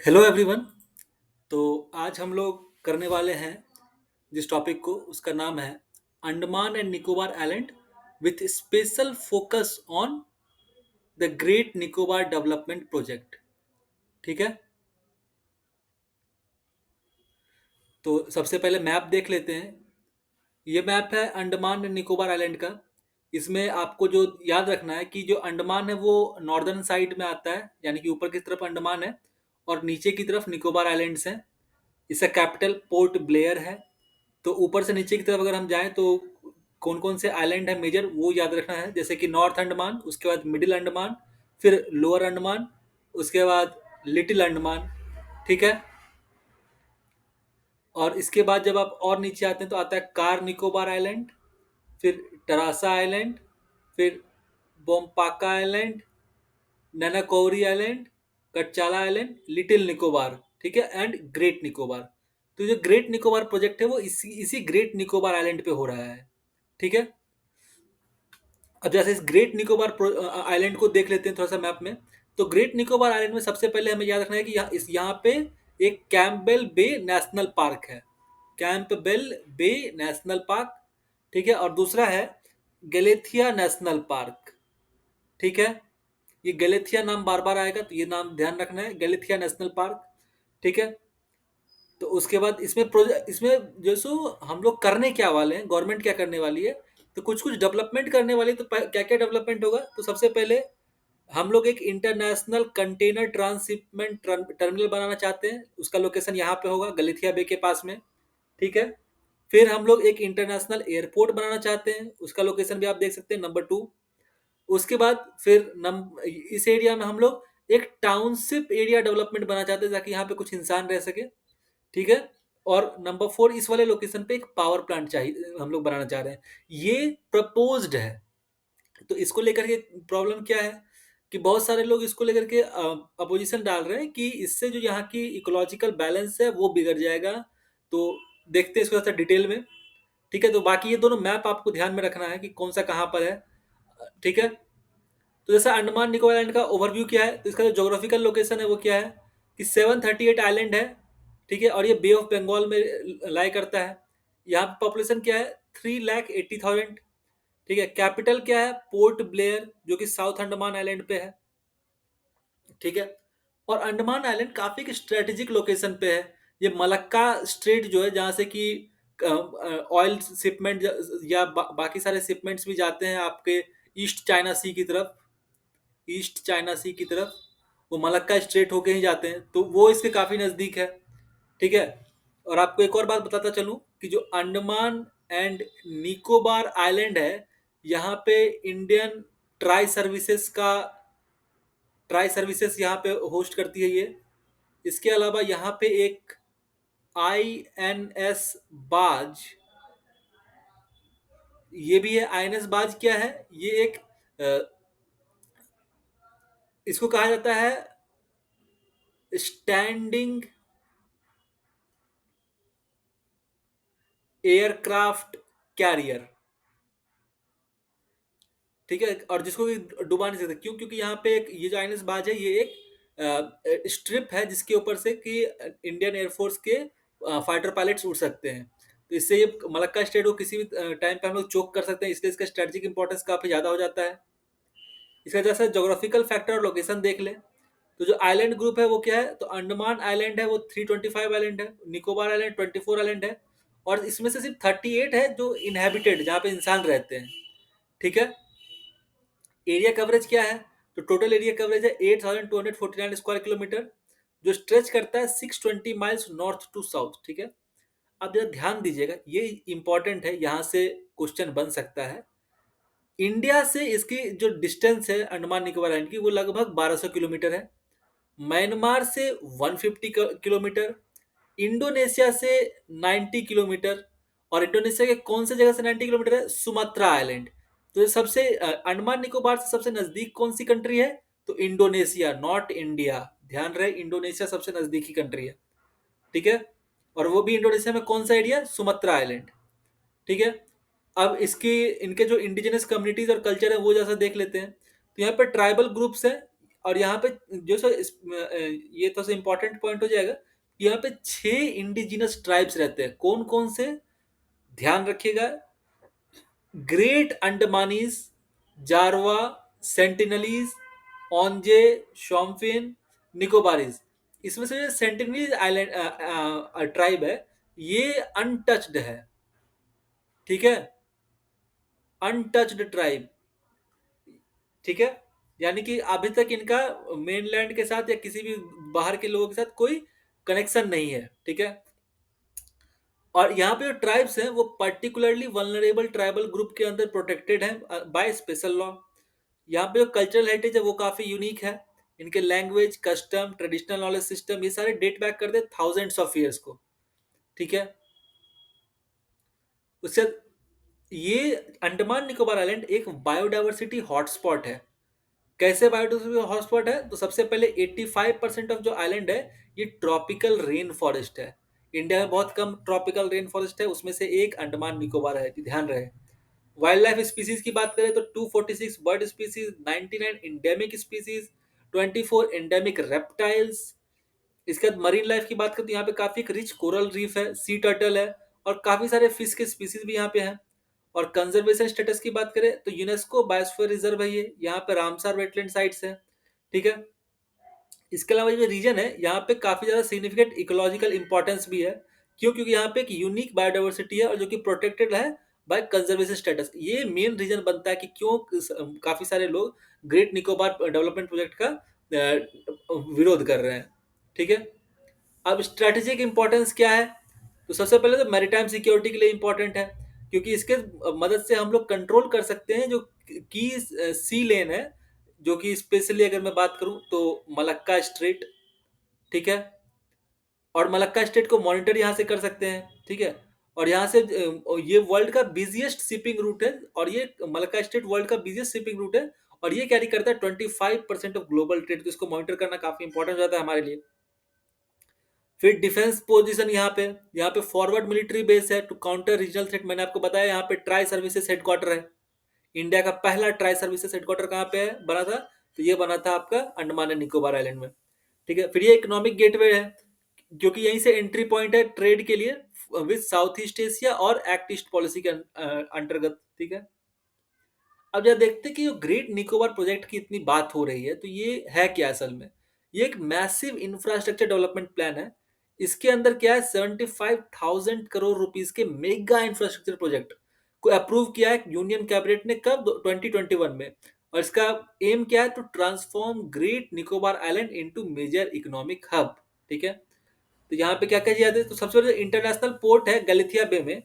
Hello everyone. तो आज हम लोग करने वाले हैं जिस टॉपिक को, उसका नाम है Andaman and Nicobar island with special focus on the great Nicobar development project. ठीक है। तो सबसे पहले मैप देख लेते हैं। ये मैप है अंडमान एंड निकोबार आइलैंड का। इसमें आपको जो याद रखना है कि जो अंडमान है वो नॉर्दर्न साइड में आता है, यानी कि ऊपर की तरफ अंडमान है और नीचे की तरफ निकोबार आइलैंड्स हैं। इसका कैपिटल पोर्ट ब्लेयर है। तो ऊपर से नीचे की तरफ अगर हम जाएं तो कौन कौन से आइलैंड है मेजर, वो याद रखना है। जैसे कि नॉर्थ अंडमान, उसके बाद मिडिल अंडमान, फिर लोअर अंडमान, उसके बाद लिटिल अंडमान। ठीक है। और इसके बाद जब आप और नीचे आते हैं तो आता है कार निकोबार आइलैंड, फिर टरासा आइलैंड, फिर Bompoka island, Nancowry island, Katchal island, little Nicobar. ठीक है। And great Nicobar. तो जो ग्रेट निकोबार प्रोजेक्ट है वो इसी इसी ग्रेट निकोबार आइलैंड पे हो रहा है। ठीक है। अब जैसे इस ग्रेट निकोबार आइलैंड को देख लेते हैं थोड़ा सा मैप में। तो ग्रेट निकोबार आइलैंड में सबसे पहले हमें याद रखना है कि यहाँ पे एक कैंपबेल बे नेशनल पार्क है। कैंपबेल बे नेशनल पार्क। ठीक है। और दूसरा है गलेथिया नेशनल पार्क। ठीक है। ये गलेथिया नाम बार बार आएगा तो ये नाम ध्यान रखना है, गलेथिया नेशनल पार्क। ठीक है। तो उसके बाद इसमें प्रोजेक्ट, इसमें जो सो हम लोग करने क्या वाले हैं, गवर्नमेंट क्या करने वाली है, तो कुछ कुछ डेवलपमेंट करने वाली है। तो क्या क्या डेवलपमेंट होगा, तो सबसे पहले हम लोग एक इंटरनेशनल कंटेनर ट्रांसशिपमेंट टर्मिनल बनाना चाहते हैं। उसका लोकेशन यहाँ पे होगा, गलेथिया बे के पास में। ठीक है। फिर हम लोग एक इंटरनेशनल एयरपोर्ट बनाना चाहते हैं, उसका लोकेशन भी आप देख सकते हैं, नंबर 2। उसके बाद फिर इस एरिया में हम लोग एक टाउनशिप एरिया डेवलपमेंट बनाना चाहते हैं ताकि यहाँ पे कुछ इंसान रह सके। ठीक है। और नंबर 4, इस वाले लोकेशन पे एक पावर प्लांट चाहिए, हम लोग बनाना चाह रहे हैं। ये प्रपोज्ड है। तो इसको लेकर के प्रॉब्लम क्या है कि बहुत सारे लोग इसको लेकर के अपोजिशन डाल रहे हैं कि इससे जो यहाँ की इकोलॉजिकल बैलेंस है वो बिगड़ जाएगा। तो देखते हैं इसको थोड़ा डिटेल में। ठीक है। तो बाकी ये दोनों मैप आपको ध्यान में रखना है कि कौन सा कहाँ पर है। ठीक है। तो जैसा अंडमान निकोबार आइलैंड का ओवरव्यू क्या है, तो इसका जो जोग्राफिकल लोकेशन है वो क्या है कि 738 आइलैंड है। ठीक है। और ये बे ऑफ बंगाल में लाई करता है। यहाँ पे पॉपुलेशन क्या है, 3,80,000। ठीक है। कैपिटल क्या है, पोर्ट ब्लेयर, जो कि साउथ अंडमान आइलैंड पे है। ठीक है। और अंडमान आइलैंड काफी एक स्ट्रेटेजिक लोकेशन पे है। ये मलक्का स्ट्रेट जो है, जहाँ से कि ऑयल शिपमेंट या बाकी सारे शिपमेंट्स भी जाते हैं आपके ईस्ट चाइना सी की तरफ। ईस्ट चाइना सी की तरफ वो मलक्का स्ट्रेट होके ही जाते हैं, तो वो इसके काफ़ी नज़दीक है। ठीक है। और आपको एक और बात बताता चलूँ कि जो अंडमान एंड निकोबार आइलैंड है, यहाँ पे इंडियन ट्राई सर्विसेज का ट्राई सर्विसेज यहाँ पे होस्ट करती है ये। इसके अलावा यहाँ पे एक INS बाज, ये भी है। INS बाज क्या है, ये एक इसको कहा जाता है स्टैंडिंग एयरक्राफ्ट कैरियर। ठीक है। और जिसको कि डुबा नहीं सकते, क्यों, क्योंकि यहाँ पे एक ये जो आइनस बाज है, ये एक स्ट्रिप है जिसके ऊपर से कि इंडियन एयरफोर्स के फाइटर पायलट्स उड़ सकते हैं। तो इससे ये मलक्का स्टेट को किसी भी टाइम पे हम लोग चोक कर सकते हैं, इसलिए इसका स्ट्रेटेजिक इंपॉर्टेंस काफी ज्यादा हो जाता है। इसका जैसा जोग्राफिकल फैक्टर और लोकेशन देख ले, तो जो आइलैंड ग्रुप है वो क्या है, तो अंडमान आइलैंड है वो 325 आइलैंड है, निकोबार आइलैंड 24 आइलैंड है। और इसमें से सिर्फ 38 है जो इनहेबिटेड, जहाँ पे इंसान रहते हैं। ठीक है। एरिया कवरेज क्या है, तो टोटल एरिया कवरेज है 8,249 स्क्वायर किलोमीटर, जो स्ट्रेच करता है 620 माइल्स नॉर्थ टू साउथ। ठीक है। अब जरा ध्यान दीजिएगा, ये इंपॉर्टेंट है, यहाँ से क्वेश्चन बन सकता है। इंडिया से इसकी जो डिस्टेंस है अंडमान निकोबार आइलैंड की, वो लगभग 1200 किलोमीटर है। म्यांमार से 150 किलोमीटर, इंडोनेशिया से 90 किलोमीटर। और इंडोनेशिया के कौन से जगह से 90 किलोमीटर है, सुमात्रा आइलैंड। तो ये सबसे अंडमान निकोबार से सबसे नजदीक कौन सी कंट्री है, तो इंडोनेशिया, नॉट इंडिया। ध्यान रहे, इंडोनेशिया सबसे नजदीकी कंट्री है। ठीक है। और वो भी इंडोनेशिया में कौन सा एरिया, सुमात्रा आइलैंड। ठीक है। अब इसकी इनके जो इंडिजिनस कम्युनिटीज और कल्चर है वो जैसा देख लेते हैं। तो यहाँ पर ट्राइबल ग्रुप्स हैं। और यहाँ पे जो सर ये तो इम्पोर्टेंट पॉइंट हो जाएगा, यहाँ पे 6 इंडिजिनस ट्राइब्स रहते हैं। कौन कौन से, ध्यान रखिएगा, ग्रेट अंडमानीज, जारवा, सेंटिनलीज, ओंजे, शोम्फिन, निकोबारीज। इसमें से सेंटिनलीज आइलैंड ट्राइब है, ये अनटच्ड है, ठीक है, अनटच्ड ट्राइब, ठीक है। यानी कि अभी तक इनका मेनलैंड के साथ या किसी भी बाहर के लोगों के साथ कोई कनेक्शन नहीं है, ठीक है। और यहाँ पे जो ट्राइब्स हैं वो पर्टिकुलरली वल्नरेबल ट्राइबल ग्रुप के अंदर प्रोटेक्टेड हैं बाय स्पेशल लॉ। यहाँ पे जो कल्चरल हेरिटेज है वो काफी यूनिक है। इनके language, custom, traditional knowledge system, ये सारे डेट बैक करते हैं थाउजेंड्स ऑफ ईयर्स को, ठीक है। उससे ये अंडमान निकोबार आइलैंड एक बायोडाइवर्सिटी हॉटस्पॉट है। कैसे बायोडाइवर्सिटी हॉटस्पॉट है, तो सबसे पहले 85% ऑफ जो आइलैंड है ये ट्रॉपिकल रेन फॉरेस्ट है। इंडिया में बहुत कम ट्रॉपिकल रेन फॉरेस्ट है, उसमें से एक अंडमान निकोबार है, ध्यान रहे। वाइल्ड लाइफ स्पीसीज की बात करें तो 246 bird species, 99 endemic species, 24 endemic reptiles. इसके बाद मरीन लाइफ की बात करें तो यहाँ पे काफी एक रिच कोरल रीफ है, सी टर्टल है, और काफी सारे फिश के स्पीसीज भी यहाँ पे हैं। और कंजर्वेशन स्टेटस की बात करें तो यूनेस्को बायोस्फीयर रिजर्व है ये, यहाँ पे रामसार वेटलैंड साइट्स है, ठीक है। इसके अलावा ये रीजन है यहाँ पे काफी ज्यादा सिग्निफिकेंट इकोलॉजिकल इंपॉर्टेंस भी है। क्यों? क्योंकि यहाँ पे एक यूनिक बायोडाइवर्सिटी है और जो कि प्रोटेक्टेड है बाय कंजर्वेशन स्टेटस। ये मेन रीजन बनता है कि क्यों काफी सारे लोग ग्रेट निकोबार डेवलपमेंट प्रोजेक्ट का विरोध कर रहे हैं, ठीक है। अब स्ट्रेटेजिक इंपॉर्टेंस क्या है, तो सबसे पहले तो मैरीटाइम सिक्योरिटी के लिए इंपॉर्टेंट है, क्योंकि इसके मदद से हम लोग कंट्रोल कर सकते हैं जो की सी लेन है, जो कि स्पेशली अगर मैं बात करूं तो मलक्का स्ट्रेट, ठीक है। और मलक्का स्ट्रेट को मॉनिटर यहाँ से कर सकते हैं, ठीक है। और यहाँ से ये वर्ल्ड का बिजिएस्ट शिपिंग रूट है, और ये मलक्का स्ट्रेट वर्ल्ड का बिजिएस्ट शिपिंग रूट है, और ये कैरी करता है 25% ऑफ ग्लोबल ट्रेड। तो इसको मॉनिटर करना काफी इंपॉर्टेंट हो जाता है हमारे लिए। फिर डिफेंस पोजीशन, यहाँ पे फॉरवर्ड मिलिट्री बेस है टू काउंटर रीजनल थ्रेट। मैंने आपको बताया यहाँ पे ट्राई सर्विसेज हेडक्वार्टर है। इंडिया का पहला ट्राई सर्विसेज हेडक्वार्टर कहाँ पे है बना था, तो ये बना था आपका अंडमान एंड निकोबार आइलैंड में, ठीक है। फिर ये इकोनॉमिक गेटवे है, क्योंकि यहीं से एंट्री पॉइंट है ट्रेड के लिए विद साउथ ईस्ट एशिया और एक्ट ईस्ट पॉलिसी के अंतर्गत, ठीक है। अब जब देखते हैं कि जो ग्रेट निकोबार प्रोजेक्ट की इतनी बात हो रही है तो ये है क्या असल में। ये एक मैसिव इंफ्रास्ट्रक्चर डेवलपमेंट प्लान है। इसके अंदर क्या है, 75,000 करोड़ रुपीस के मेगा इंफ्रास्ट्रक्चर प्रोजेक्ट को अप्रूव किया है यूनियन कैबिनेट ने, कब, 2021 में। और इसका एम क्या है, to transform Great Nicobar Island into major economic hub, ठीक है। तो यहाँ पे क्या क्या किया जाता है, तो सबसे पहले इंटरनेशनल पोर्ट है गलिथिया बे में,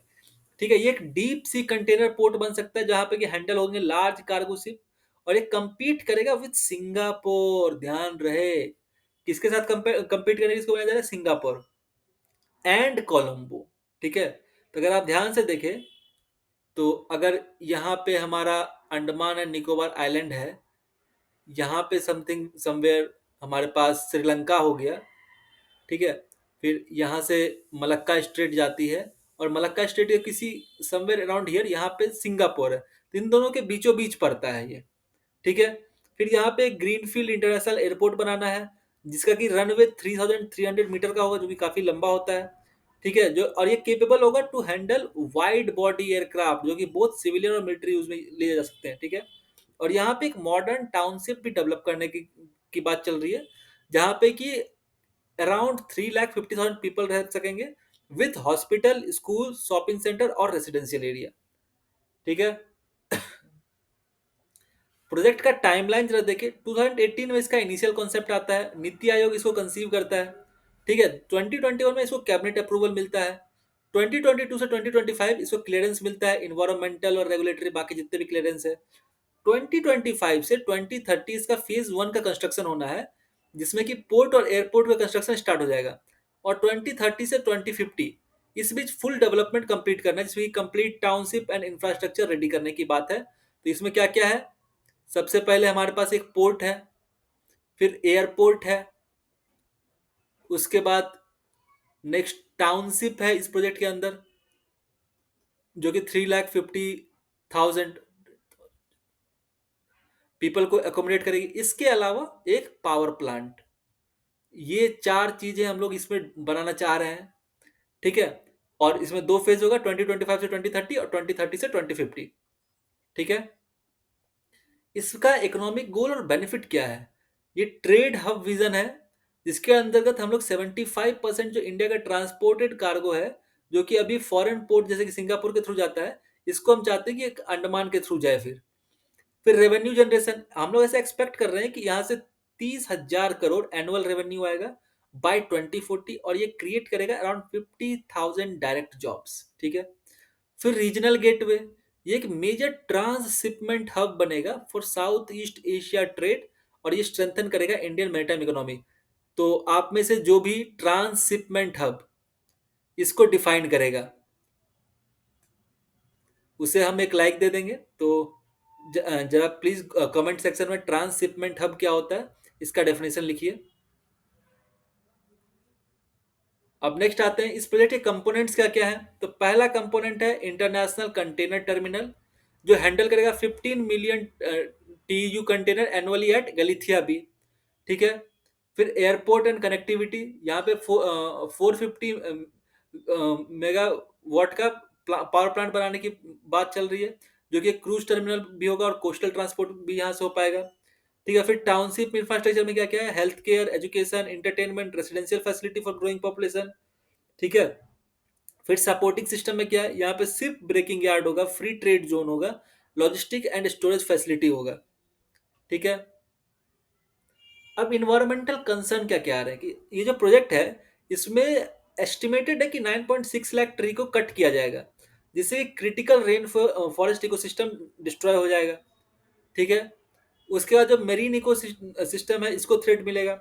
ठीक है। ये एक डीप सी कंटेनर पोर्ट बन सकता है जहां पे कि हैंडल होंगे लार्ज कार्गो शिप, और ये compete करेगा विद सिंगापुर, ध्यान रहे। किसके साथ compete करेगा, इसको बनाया जा रहा है सिंगापुर एंड कोलंबो, ठीक है। तो अगर आप ध्यान से देखें तो अगर यहाँ पे हमारा अंडमान एंड निकोबार आइलैंड है, यहाँ पे समथिंग समवेयर हमारे पास श्रीलंका हो गया, ठीक है। फिर यहाँ से मलक्का स्ट्रेट जाती है, और मलक्का स्ट्रेट के किसी समवेयर अराउंड हियर यहाँ पे सिंगापुर है, तो इन दोनों के बीचों बीच पड़ता है ये, ठीक है। फिर यहाँ पे ग्रीनफील्ड इंटरनेशनल एयरपोर्ट बनाना है, जिसका कि रनवे 3,300 मीटर का होगा, जो कि काफी लंबा होता है, ठीक है। जो और ये केपेबल होगा to handle wide body aircraft, जो कि बोथ सिविलियन और मिलिट्री यूज में लिए जा सकते हैं, ठीक है। और यहाँ पे एक मॉडर्न टाउनशिप भी डेवलप करने की बात चल रही है, जहाँ पे कि अराउंड 3,50,000 पीपल रह सकेंगे with hospital, school, shopping centre और रेसिडेंशियल एरिया, ठीक है। प्रोजेक्ट का टाइमलाइन जरा देखिए, 2018 में इसका इनिशियल कॉन्सेप्ट आता है, नीति आयोग इसको कंसीव करता है, ठीक है। 2021 में इसको कैबिनेट अप्रूवल मिलता है, 2022 से 2025 इसको क्लियरेंस मिलता है, इन्वायरमेंटल और रेगुलेटरी बाकी जितने भी क्लियरेंस है। 2025 से 2030 इसका फेज 1 का कंस्ट्रक्शन होना है, जिसमें कि पोर्ट और एयरपोर्ट का कंस्ट्रक्शन स्टार्ट हो जाएगा। और 2030 से 2050 इस बीच फुल डेवलपमेंट कंप्लीट करना है, जिसमें complete township and infrastructure ready करने की बात है। तो इसमें क्या क्या है, सबसे पहले हमारे पास एक पोर्ट है, फिर एयरपोर्ट है, उसके बाद नेक्स्ट टाउनशिप है इस प्रोजेक्ट के अंदर, जो कि 3,50,000 पीपल को अकोमोडेट करेगी। इसके अलावा एक पावर प्लांट, ये चार चीजें हम लोग इसमें बनाना चाह रहे हैं। ठीक है, और इसमें दो फेज होगा, 2025 से 2030 और 2030 से 2050। ठीक है, इसका इकोनॉमिक गोल और बेनिफिट क्या है? ये ट्रेड हब विजन है, जिसके अंतर्गत हम लोग 75% जो इंडिया का ट्रांसपोर्टेड कार्गो है, जो कि अभी फॉरेन पोर्ट जैसे कि सिंगापुर के थ्रू जाता है, इसको हम चाहते हैं कि एक अंडमान के थ्रू जाए। फिर रेवेन्यू जनरेशन हम लोग ऐसे एक्सपेक्ट कर रहे हैं कि यहाँ से 30,000 करोड़ एनुअल रेवेन्यू आएगा बाय 2040, और ये क्रिएट करेगा अराउंड 50,000 डायरेक्ट जॉब्स। ठीक है, फिर रीजनल गेटवे, ये एक मेजर ट्रांसशिपमेंट हब बनेगा for south East Asia trade, और ये स्ट्रेंथन करेगा इंडियन मैरीटाइम इकोनॉमी। तो आप में से जो भी ट्रांसशिपमेंट हब इसको डिफाइन करेगा, उसे हम एक लाइक दे देंगे। तो जरा प्लीज कमेंट सेक्शन में ट्रांसशिपमेंट हब क्या होता है इसका डेफिनेशन लिखिए। अब नेक्स्ट आते हैं इस प्रोजेक्ट के कंपोनेंट्स क्या क्या है। तो पहला कंपोनेंट है इंटरनेशनल कंटेनर टर्मिनल, जो हैंडल करेगा 15 million TEU container annually at Galathea bay. ठीक है, फिर एयरपोर्ट एंड कनेक्टिविटी, यहाँ पे 450 मेगा वाट का पावर प्लांट बनाने की बात चल रही है, जो कि क्रूज टर्मिनल भी होगा और कोस्टल ट्रांसपोर्ट भी यहाँ से हो पाएगा। ठीक है, फिर टाउनशिप इंफ्रास्ट्रक्चर में क्या क्या है, health care, education, entertainment, residential facility for growing population. ठीक है, फिर सपोर्टिंग सिस्टम में क्या है, यहाँ पे सिर्फ ब्रेकिंग यार्ड होगा, फ्री ट्रेड जोन होगा, लॉजिस्टिक एंड स्टोरेज फैसिलिटी होगा। ठीक है, अब इन्वायरमेंटल कंसर्न क्या क्या आ रहे हैं कि ये जो प्रोजेक्ट है, इसमें एस्टिमेटेड है कि 9.6 लाख ट्री को कट किया जाएगा, जिससे critical rain forest ecosystem destroy हो जाएगा। ठीक है, उसके बाद जो मेरीन इको सिस्टम है इसको थ्रेट मिलेगा।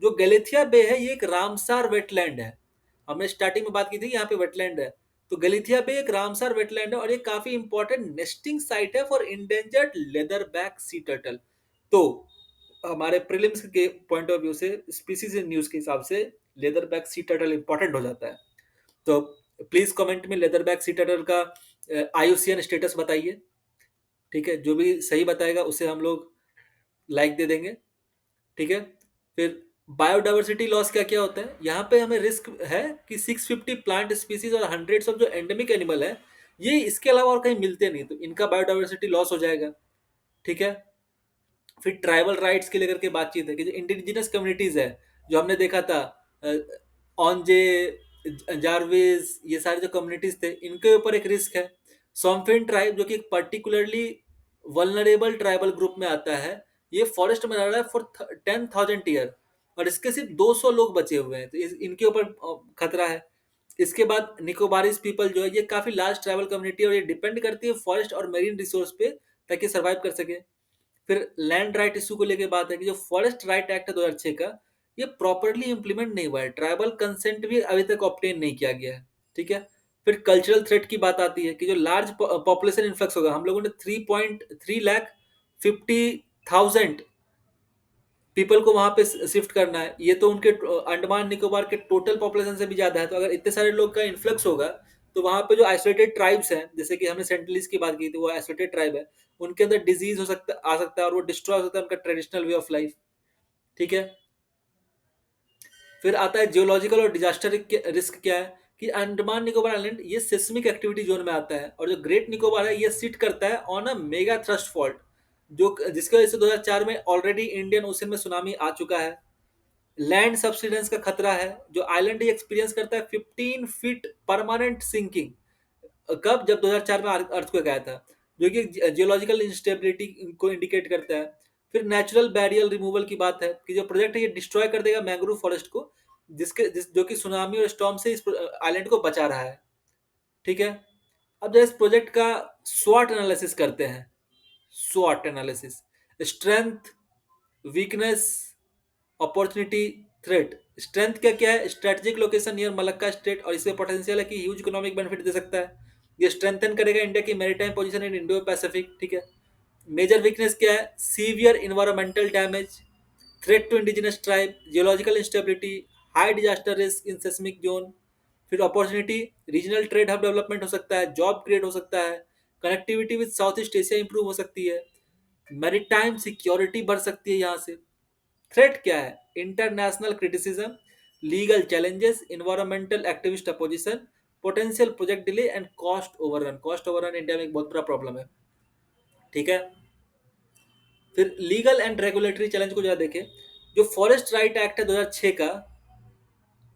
जो गलेथिया बे है ये एक रामसार वेटलैंड है, हमने स्टार्टिंग में बात की थी यहाँ पे वेटलैंड है। तो गलेथिया बे एक रामसार वेटलैंड है और ये काफी इंपॉर्टेंट नेस्टिंग साइट है for endangered leather back sea turtle. तो हमारे प्रीलिम्स के पॉइंट ऑफ व्यू से, स्पीसीज न्यूज के हिसाब से, leather back sea turtle important हो जाता है। तो प्लीज कमेंट में लेदर बैक सी टर्टल का आईयूसीएन स्टेटस बताइए। ठीक है, जो भी सही बताएगा उसे हम लोग लाइक दे देंगे। ठीक है, फिर बायोडाइवर्सिटी लॉस क्या क्या होता है, यहाँ पे हमें रिस्क है कि 650 प्लांट स्पीसीज और हंड्रेड्स ऑफ जो एंडेमिक एनिमल है, ये इसके अलावा और कहीं मिलते नहीं, तो इनका बायोडाइवर्सिटी लॉस हो जाएगा। ठीक है, फिर ट्राइबल राइट्स के लेकर के बातचीत है कि जो इंडिजिनस कम्युनिटीज है, जो हमने देखा था ऑनजे, जारविस, ये सारे जो कम्युनिटीज थे, इनके ऊपर एक रिस्क है। सॉम्फेन ट्राइब, जो कि एक पर्टिकुलरली वल्नरेबल ट्राइबल ग्रुप में आता है, ये फॉरेस्ट में रह रहा है फॉर 10,000 ईयर, और इसके सिर्फ 200 लोग बचे हुए हैं, तो इनके ऊपर खतरा है। इसके बाद निकोबारिस पीपल जो है, ये काफी लार्ज ट्राइबल कम्युनिटी है और ये डिपेंड करती है फॉरेस्ट और मेरीन रिसोर्स पे, ताकि सर्वाइव कर सके। फिर लैंड राइट इशू को लेकर बात है कि जो फॉरेस्ट राइट एक्ट है 2006 का, ये प्रॉपरली इंप्लीमेंट नहीं हुआ है, ट्राइबल कंसेंट भी अभी तक ऑब्टेन नहीं किया गया है। ठीक है, फिर कल्चरल थ्रेट की बात आती है कि जो लार्ज पॉपुलेशन इन्फ्लक्स होगा, हम लोगों ने 3.3 लाख 50,000 पीपल को वहां पे शिफ्ट करना है, ये तो उनके अंडमान निकोबार के टोटल पॉपुलेशन से भी ज्यादा है। तो अगर इतने सारे लोग का इन्फ्लक्स होगा, तो वहां पे जो आइसोलेटेड ट्राइब्स हैं, जैसे कि हमने सेंटिनलीज की बात की थी, वो आइसोलेटेड ट्राइब है, उनके अंदर डिजीज हो सकता आ सकता है और वो डिस्ट्रॉय हो सकता है उनका ट्रेडिशनल वे ऑफ लाइफ। ठीक है, फिर आता है जियोलॉजिकल और डिजास्टर रिस्क क्या है कि अंडमान निकोबार आइलैंड ये सिस्मिक एक्टिविटी जोन में आता है, और जो ग्रेट निकोबार है ये सिट करता है on a mega thrust fault, जो जिसकी वजह से 2004 में ऑलरेडी इंडियन ओशन में सुनामी आ चुका है। लैंड सब्सिडेंस का खतरा है, जो आइलैंड एक्सपीरियंस करता है 15 फीट परमानेंट सिंकिंग। कब? जब 2004 में अर्थक्वेक आया था, जो कि जियोलॉजिकल इंस्टेबिलिटी को इंडिकेट करता है। फिर नेचुरल बैरियर रिमूवल की बात है कि जो प्रोजेक्ट है ये डिस्ट्रॉय कर देगा मैंग्रोव फॉरेस्ट को, जो कि सुनामी और स्टॉर्म से इस आइलैंड को बचा रहा है। ठीक है, अब जरा इस प्रोजेक्ट का स्वॉट एनालिसिस करते हैं। स्वॉट analysis, strength, weakness, opportunity, threat. Strength क्या क्या है, strategic location near Malacca strait, और इसमें पोटेंशियल है कि ह्यूज इकोनॉमिक बेनिफिट दे सकता है। ये स्ट्रेंथन करेगा इंडिया की maritime position in Indo Pacific. ठीक है, मेजर वीकनेस क्या है, severe environmental damage, threat to indigenous tribe, geological instability, high disaster risk in seismic zone. फिर opportunity, regional trade hub development हो सकता है, जॉब क्रिएट हो सकता है, connectivity with South East Asia improve हो सकती है। मैरीटाइम सिक्योरिटी बढ़ सकती है यहाँ से। थ्रेट क्या है? International criticism, legal challenges, environmental activist opposition, potential project delay and cost overrun. Cost overrun India में एक बहुत बड़ा प्रॉब्लम है। ठीक है। फिर लीगल एंड रेगुलेटरी चैलेंज को जरा देखें। जो फॉरेस्ट राइट एक्ट है 2006 का,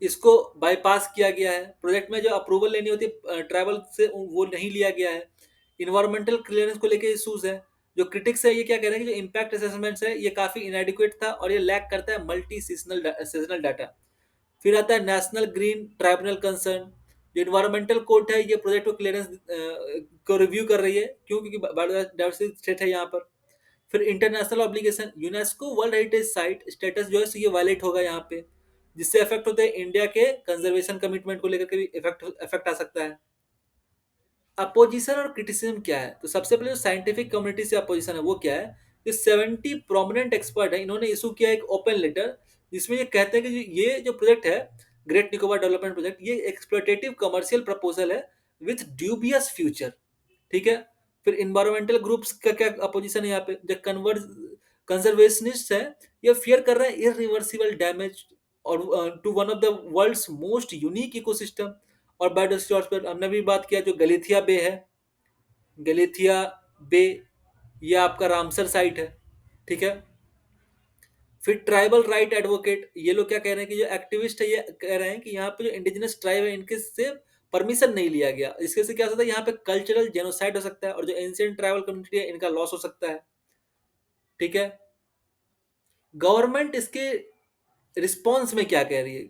इसको बाईपास किया गया है। प्रोजेक्ट में जो अप्रूवल लेनी होती है ट्राइबल से, वो नहीं लिया गया है। इन्वायरमेंटल क्लियरेंस को लेके इशूज है। जो क्रिटिक्स है ये क्या कह रहे हैं कि जो इम्पैक्ट असेसमेंट है ये काफी इनएडिक्वेट था और ये लैक करता है मल्टी सीजनल डाटा। फिर आता है नेशनल ग्रीन ट्राइब्यूनल कंसर्न। जो इन्वायरमेंटल कोर्ट है ये प्रोजेक्ट को क्लियरेंस को रिव्यू कर रही है। क्यों? क्योंकि बायोडाइवर्सिटी स्टेट है यहाँ पर। फिर international obligation, UNESCO world heritage site status जो है ये वायलेट होगा यहाँ पे, जिससे इफेक्ट होते हैं इंडिया के कंजर्वेशन कमिटमेंट को लेकर के भी इफेक्ट आ सकता है। अपोजिशन और क्रिटिसिज्म क्या है? तो सबसे पहले जो साइंटिफिक कम्युनिटी से अपोजिशन है वो क्या है? जो 70 प्रोमिनेंट एक्सपर्ट है, इन्होंने इशू किया एक ओपन लेटर, जिसमें ये कहते हैं कि ये जो प्रोजेक्ट है ग्रेट निकोबार डेवलपमेंट प्रोजेक्ट, ये एक्सप्लोटेटिव कमर्शियल प्रपोजल है विथ ड्यूबियस फ्यूचर। ठीक है। फिर इन्वायरमेंटल ग्रुप्स का क्या अपोजिशन है यहाँ पे? जो कंजर्वेशनिस्ट है, ये फियर कर रहे हैं इरिवर्सिबल डैमेज और to one of the world's most unique ecosystem और बायोडाइवर्सिटी हॉटस्पॉट। हमने भी बात किया जो गलेथिया बे है, गलेथिया बे, ये आपका रामसर साइट है। ठीक है। फिर ट्राइबल राइट एडवोकेट, ये लोग क्या कह रहे हैं कि जो एक्टिविस्ट है ये कह रहे हैं कि यहाँ पे जो इंडिजिनस ट्राइब है इनके से परमिशन नहीं लिया गया, इसके से क्या हो सकता है यहाँ पे कल्चरल जेनोसाइड हो सकता है और जो एंशिएंट ट्राइबल कम्युनिटी है इनका लॉस हो सकता है। ठीक है। गवर्नमेंट इसके रिस्पॉन्स में क्या कह रही है?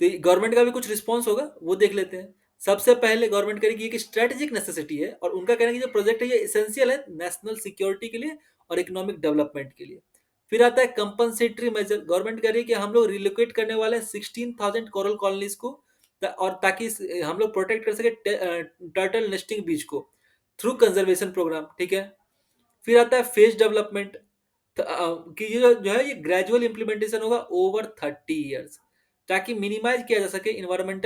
तो गवर्नमेंट का भी कुछ रिस्पॉन्स होगा, वो देख लेते हैं। सबसे पहले गवर्नमेंट करेगी एक स्ट्रेटेजिक नेसेसिटी है और उनका कहना है कि जो प्रोजेक्ट है ये इसेंशियल है नेशनल सिक्योरिटी के लिए और इकोनॉमिक डेवलपमेंट के लिए। फिर आता है कंपनसेटरी मेजर। गवर्नमेंट कह रही है कि हम लोग रिलोकेट करने वाले हैं 16,000 कोरल कॉलोनीज को, और ताकि हम लोग प्रोटेक्ट कर सके टर्टल नेस्टिंग बीच को थ्रू कंजर्वेशन प्रोग्राम। ठीक है। फिर आता है फेज डेवलपमेंट, कि ये जो है ये ग्रेजुअल इंप्लीमेंटेशन होगा ओवर 30 ईयर्स, ताकि मिनिमाइज किया जा सके इन्वायरमेंटल